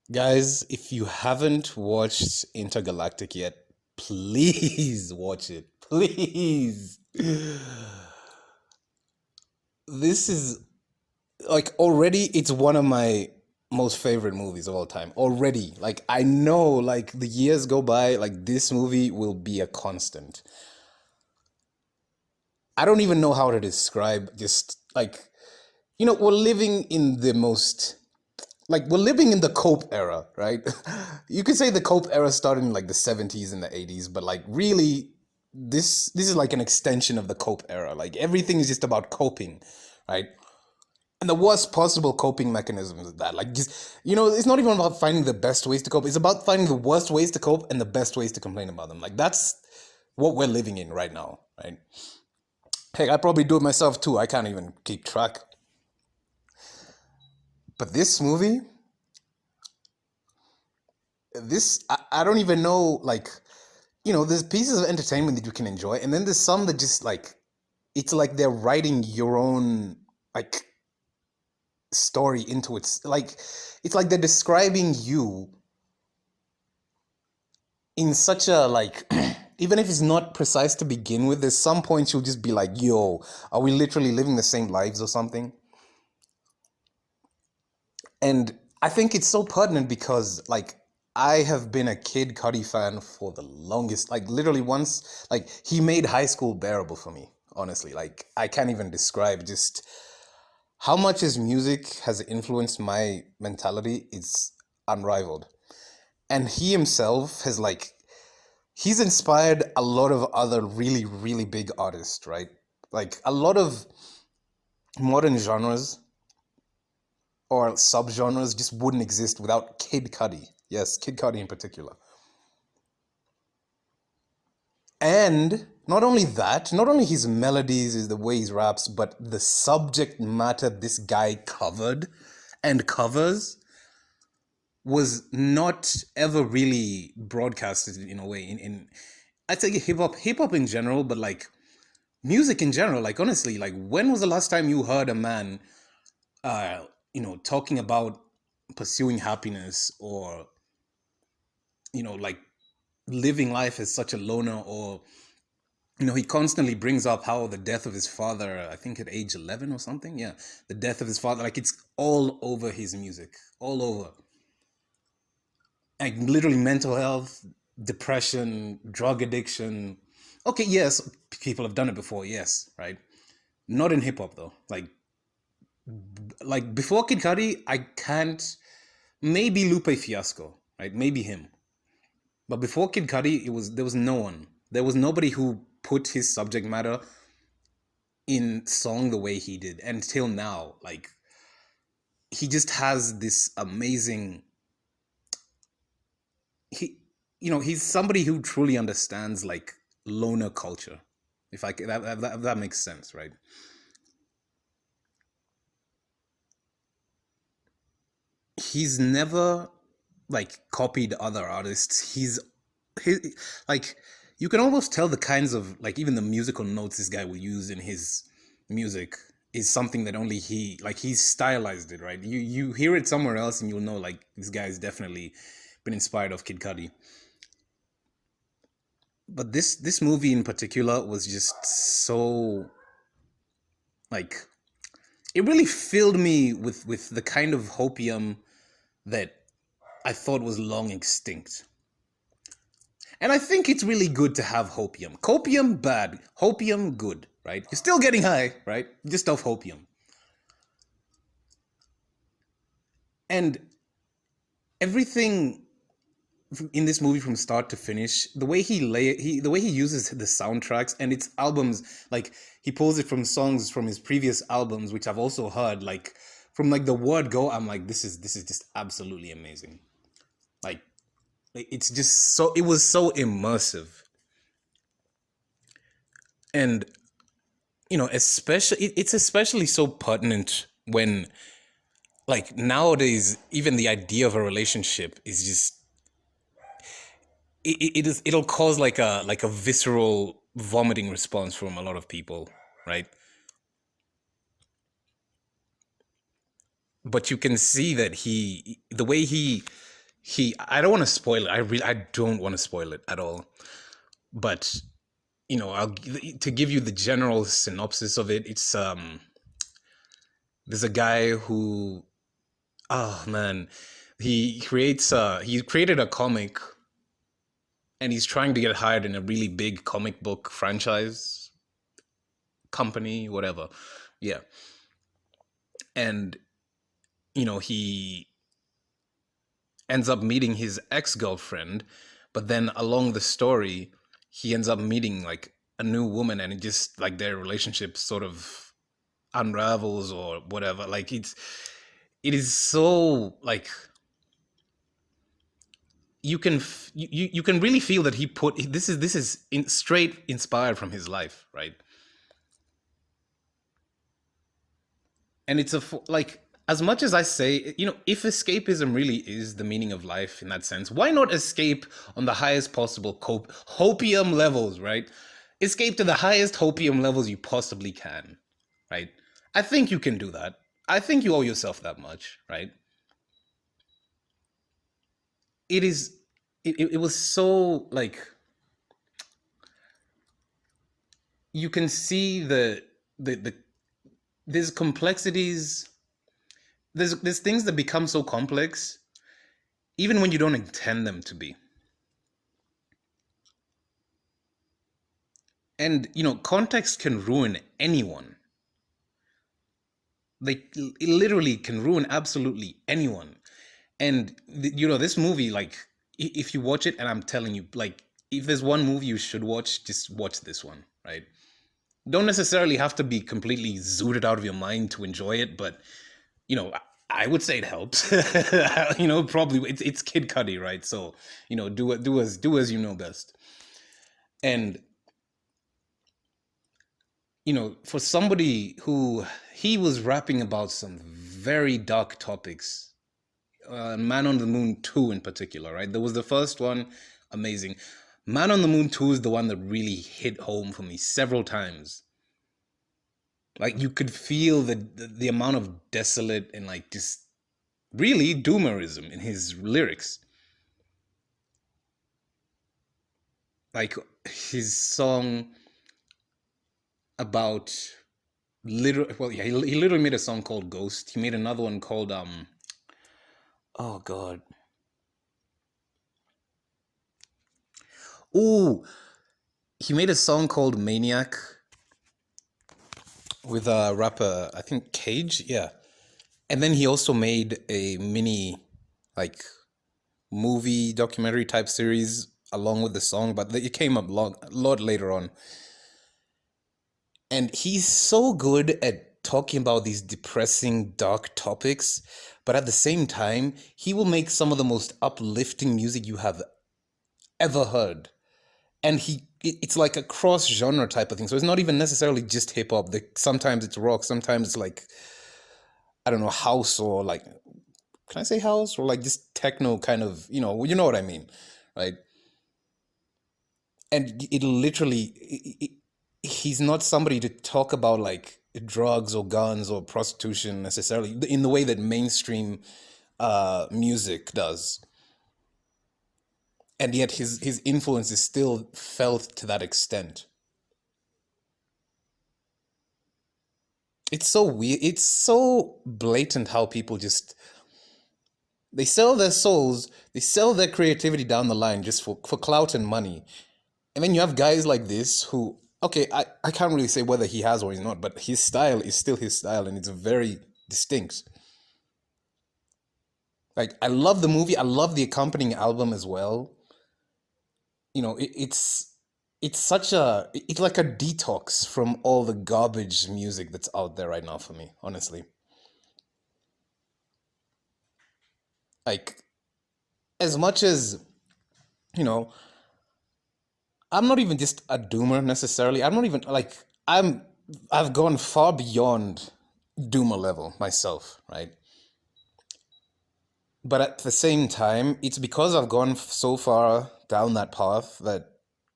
Guys, if you haven't watched Intergalactic yet, please watch it. Please. This is like already it's one of my most favorite movies of all time. Already. Like I know like the years go by, like this movie will be a constant. I don't even know how to describe just like we're living in the most like we're living in the cope era, right? You could say the cope era started in like the 70s and the 80s, but like really this is like an extension of the cope era. Like everything is just about coping, right? And the worst possible coping mechanism is that like just it's not even about finding the best ways to cope. It's about finding the worst ways to cope and the best ways to complain about them. Like that's what we're living in right now, right? Heck, I probably do it myself too. I can't even keep track. But this movie, I don't even know, like, there's pieces of entertainment that you can enjoy, and then there's some that just like it's like they're writing your own like story into it's like they're describing you in such a like even if it's not precise to begin with, there's some points you'll just be like, yo, are we literally living the same lives or something? And I think it's so pertinent because like I have been a Kid Cudi fan for the longest, like literally once, like he made high school bearable for me, honestly. Like I can't even describe just how much his music has influenced my mentality. It's unrivaled. And he himself has like he's inspired a lot of other really, really big artists, right? Like a lot of modern genres or subgenres just wouldn't exist without Kid Cudi. Yes, Kid Cudi in particular. And not only that, not only his melodies, is the way he raps, but the subject matter this guy covered and covers was not ever really broadcasted in a way in I'd say hip hop in general, but like music in general. Like honestly, like when was the last time you heard a man uh talking about pursuing happiness or like living life as such a loner, or he constantly brings up how the death of his father, I think at age 11 or something, yeah, the death of his father, like it's all over his music, all over, like literally mental health, depression, drug addiction. Okay, yes, people have done it before, yes, right? Not in hip hop though. Like before Kid Cudi, I can't. Maybe Lupe Fiasco, right? Maybe him. But before Kid Cudi, there was no one. There was nobody who put his subject matter in song the way he did. Until now, like he just has this amazing. He, he's somebody who truly understands like loner culture. If I that makes sense, right? He's never like copied other artists. He like you can almost tell the kinds of like even the musical notes this guy will use in his music is something that only he like he's stylized it, right? You hear it somewhere else and you'll know like this guy's definitely been inspired of Kid Cudi. But this movie in particular was just so like it really filled me with the kind of hopium that I thought was long extinct. And I think it's really good to have hopium. Copium, bad. Hopium, good, right? You're still getting high, right? Just off hopium. And everything in this movie from start to finish, the way he uses the soundtracks and its albums, like he pulls it from songs from his previous albums, which I've also heard, like from like the word go, I'm like, this is just absolutely amazing. Like it's just so it was so immersive. And especially it's especially so pertinent when like nowadays even the idea of a relationship is just it'll cause like a visceral vomiting response from a lot of people, right? But you can see that the way he I don't want to spoil it. I don't want to spoil it at all. But to give you the general synopsis of it, it's there's a guy who, oh man, he created a comic, and he's trying to get hired in a really big comic book franchise company, whatever. Yeah. And he ends up meeting his ex-girlfriend, but then along the story he ends up meeting like a new woman, and it just like their relationship sort of unravels or whatever. Like it is so like you can really feel that he put this is straight inspired from his life, right? And it's like, as much as I say, if escapism really is the meaning of life in that sense, why not escape on the highest possible hopium levels, right? Escape to the highest hopium levels you possibly can, right? I think you can do that. I think you owe yourself that much, right? It was so like, you can see the there's complexities, there's things that become so complex even when you don't intend them to be. And context can ruin anyone. Like, it literally can ruin absolutely anyone. And this movie, like, if you watch it, and I'm telling you, like, if there's one movie you should watch, just watch this one, right? Don't necessarily have to be completely zooted out of your mind to enjoy it, but I would say it helps. Probably it's Kid Cudi, right? So do as you know best. And for somebody who, he was rapping about some very dark topics, Man on the Moon 2 in particular, right? There was the first one, amazing. Man on the Moon 2 is the one that really hit home for me several times. Like, you could feel the amount of desolate and like just really doomerism in his lyrics. Like, his song about well, yeah, he literally made a song called Ghost. He made another one called oh god. Ooh, he made a song called Maniac with a rapper, I think Cage, yeah. And then he also made a mini, like, movie documentary type series along with the song, but it came up a lot later on. And he's so good at talking about these depressing, dark topics, but at the same time, he will make some of the most uplifting music you have ever heard. And it's like a cross genre type of thing. So it's not even necessarily just hip hop. Sometimes it's rock, sometimes it's like, I don't know, house, or like, can I say house, or like just techno kind of, you know what I mean, right? And it literally, he's not somebody to talk about like drugs or guns or prostitution necessarily in the way that mainstream music does. And yet his influence is still felt to that extent. It's so weird. It's so blatant how people just, they sell their souls, they sell their creativity down the line just for clout and money. And then you have guys like this who, okay, I can't really say whether he has or he's not, but his style is still his style, and it's very distinct. Like, I love the movie, I love the accompanying album as well. It's such it's like a detox from all the garbage music that's out there right now for me, honestly. Like, as much as, you know, I'm not even just a doomer necessarily. I'm not even like, I've gone far beyond doomer level myself, right? But at the same time, it's because I've gone so far down that path that,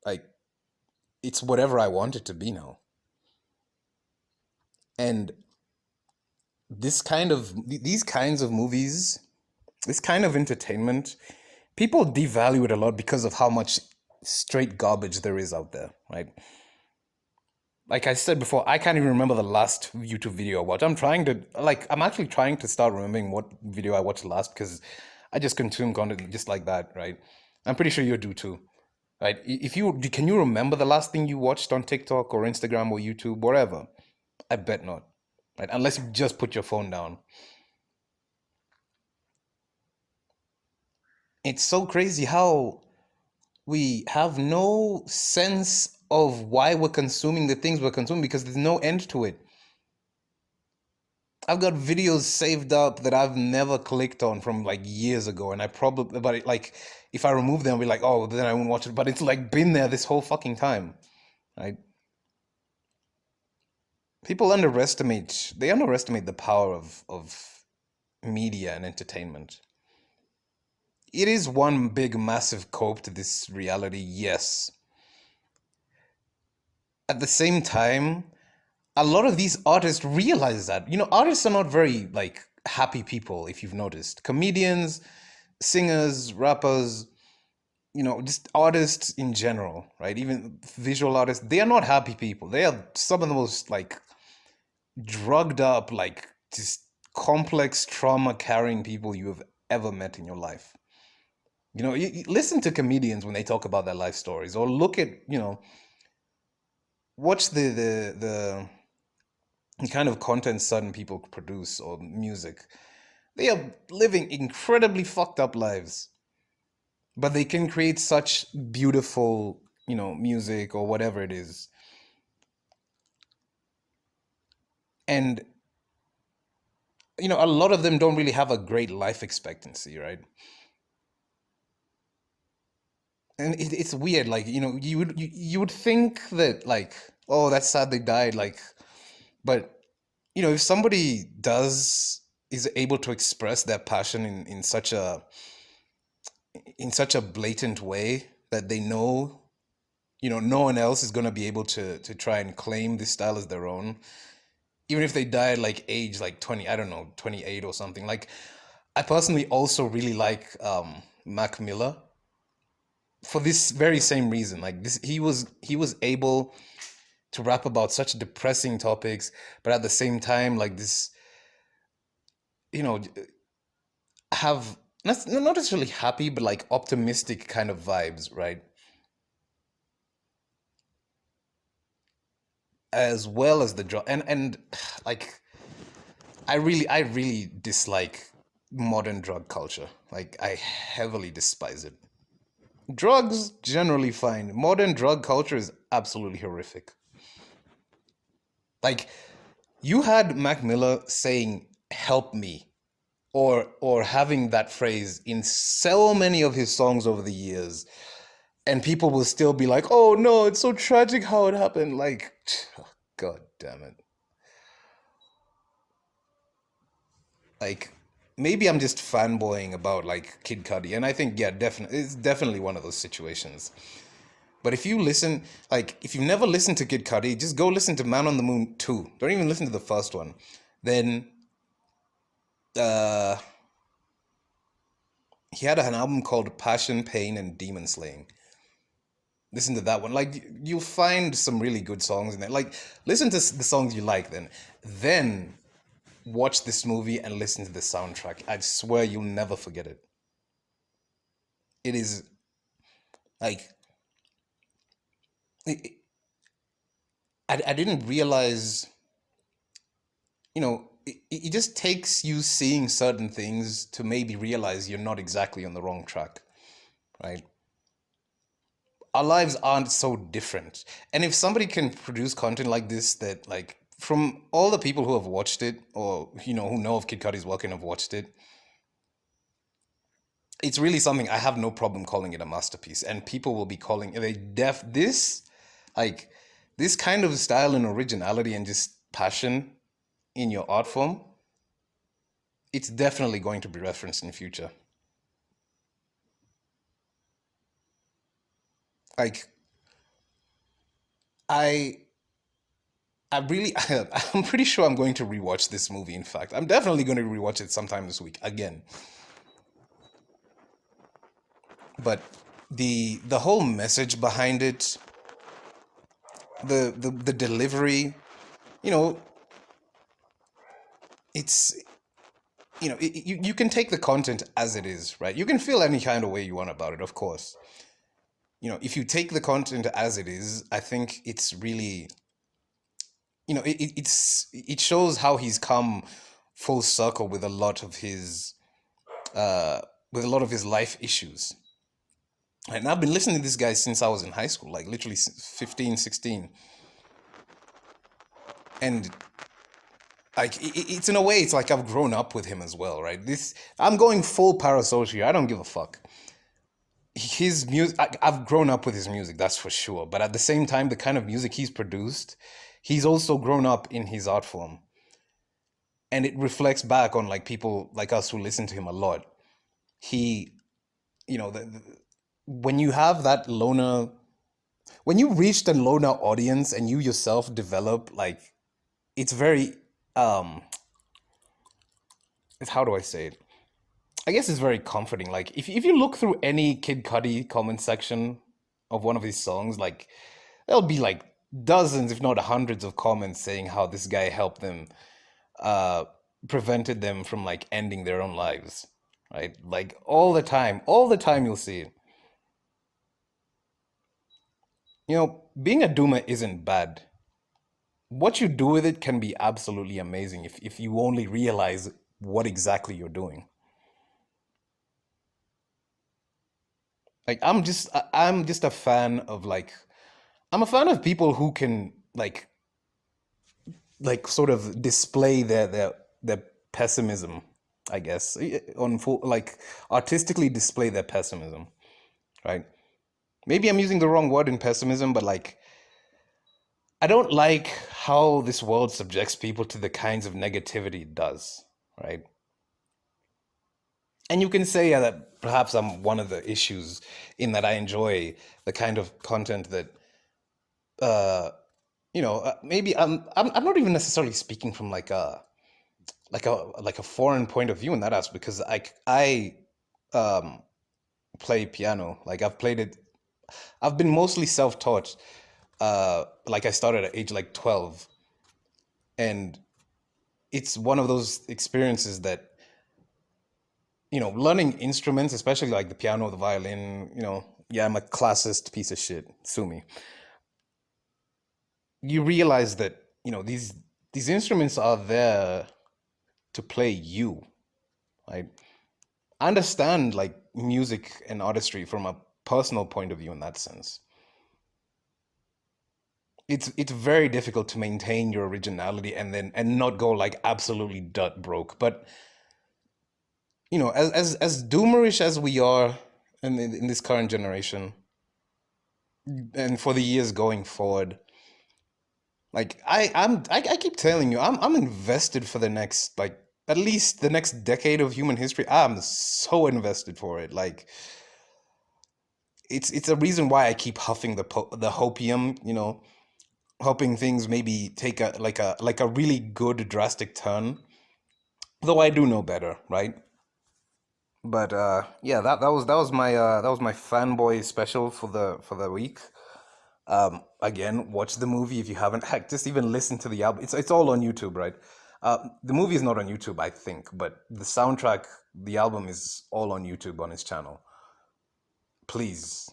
like, it's whatever I want it to be now. And these kinds of movies, this kind of entertainment, people devalue it a lot because of how much straight garbage there is out there, right? Like I said before, I can't even remember the last YouTube video I watched. I'm actually trying to start remembering what video I watched last because I just consume content just like that, right? I'm pretty sure you do too, right? If you can you remember the last thing you watched on TikTok or Instagram or YouTube, wherever? I bet not, right? Unless you just put your phone down. It's so crazy how we have no sense of why we're consuming the things we're consuming because there's no end to it. I've got videos saved up that I've never clicked on from like years ago, and I probably, but like, if I remove them, I'll be like, oh, then I won't watch it. But it's like been there this whole fucking time, right? People underestimate the power of media and entertainment. It is one big, massive cope to this reality, yes. At the same time, a lot of these artists realize that. Artists are not very like happy people, if you've noticed. Comedians, singers, rappers, just artists in general, right? Even visual artists, they are not happy people. They are some of the most like drugged up, like just complex trauma carrying people you have ever met in your life. You listen to comedians when they talk about their life stories, or look at, watch the kind of content certain people produce or music. They are living incredibly fucked up lives, but they can create such beautiful, music or whatever it is. And, a lot of them don't really have a great life expectancy, right? And it's weird, like, you would think that, like, oh, that's sad they died, like, but, if somebody is able to express their passion in such a blatant way that they know, no one else is going to be able to try and claim this style as their own, even if they die at like age like 20, I don't know, 28 or something. Like, I personally also really like Mac Miller for this very same reason. Like, this, he was able to rap about such depressing topics, but at the same time, like, this, you know have not necessarily happy, but like optimistic kind of vibes, right? As well as the drug, and like, I really dislike modern drug culture. Like, I heavily despise it. Drugs generally fine. Modern drug culture is absolutely horrific. Like, you had Mac Miller saying "help me," or having that phrase in so many of his songs over the years, and people will still be like, "Oh no, it's so tragic how it happened." Like, god damn it. Like, maybe I'm just fanboying about like Kid Cudi, and I think, yeah, definitely it's definitely one of those situations. But if you never listened to Kid Cudi, just go listen to Man on the Moon 2. Don't even listen to the first one. Then uh he had an album called Passion, Pain, and Demon Slaying. Listen to that one. Like, you'll find some really good songs in there. Like, listen to the songs you like, then watch this movie and listen to the soundtrack. I swear you'll never forget it. It is like, it, I didn't realize, it just takes you seeing certain things to maybe realize you're not exactly on the wrong track, right? Our lives aren't so different. And if somebody can produce content like this, that, like, from all the people who have watched it, or, who know of Kid Cudi's work and have watched it, it's really something I have no problem calling it a masterpiece. And people will be calling it like, this kind of style and originality and just passion in your art form, it's definitely going to be referenced in the future. Like, I I really, I'm pretty sure I'm going to rewatch this movie. In fact, I'm definitely going to rewatch it sometime this week again. but the whole message behind it, the delivery, you know, it's you can take the content as it is, right? You can feel any kind of way you want about it, of course. If you take the content as it is, I think it's really, it shows how he's come full circle with a lot of his uh life issues. And I've been listening to this guy since I was in high school, like literally 15, 16. And like it's in a way, it's like I've grown up with him as well, right? I'm going full parasocial. I don't give a fuck. His music, I've grown up with his music, that's for sure. But at the same time, the kind of music he's produced, he's also grown up in his art form. And it reflects back on like people like us who listen to him a lot. He, when you have that loner, when you reach the loner audience and you yourself develop, like, it's very, it's, how do I say it? I guess it's very comforting. Like, if you look through any Kid Cudi comment section of one of his songs, like, there'll be like dozens, if not hundreds, of comments saying how this guy helped them, uh, prevented them from like ending their own lives, right? Like all the time you'll see it. Being a doomer isn't bad. What you do with it can be absolutely amazing if you only realize what exactly you're doing. Like I'm just a fan of like I'm a fan of people who can like sort of display their pessimism, I guess, on full, like artistically display their pessimism, right? Maybe I'm using the wrong word in pessimism, but like I don't like how this world subjects people to the kinds of negativity it does, right? And you can say that perhaps I'm one of the issues in that I enjoy the kind of content that uh maybe I'm not even necessarily speaking from like a foreign point of view in that aspect, because I um play piano. Like I've been mostly self-taught. Like I started at age like 12, and it's one of those experiences that learning instruments, especially like the piano, the violin, yeah, I'm a classist piece of shit, sue me. You realize that these instruments are there to play you, right? I understand like music and artistry from a personal point of view in that sense. It's very difficult to maintain your originality and not go like absolutely dirt broke. But as doomerish as we are in this current generation, and for the years going forward, like I keep telling you, I'm invested for the next, like, at least the next decade of human history. I'm so invested for it. Like it's a reason why I keep huffing the hopium, hoping things maybe take a really good drastic turn. Though I do know better, right? But yeah, that was my fanboy special for the week. Again, watch the movie if you haven't. Heck, just even listen to the album. It's all on YouTube, right? The movie is not on YouTube, I think, but the soundtrack, the album is all on YouTube on his channel. Please,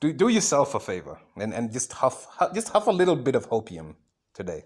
do yourself a favor and just huff a little bit of hopium today.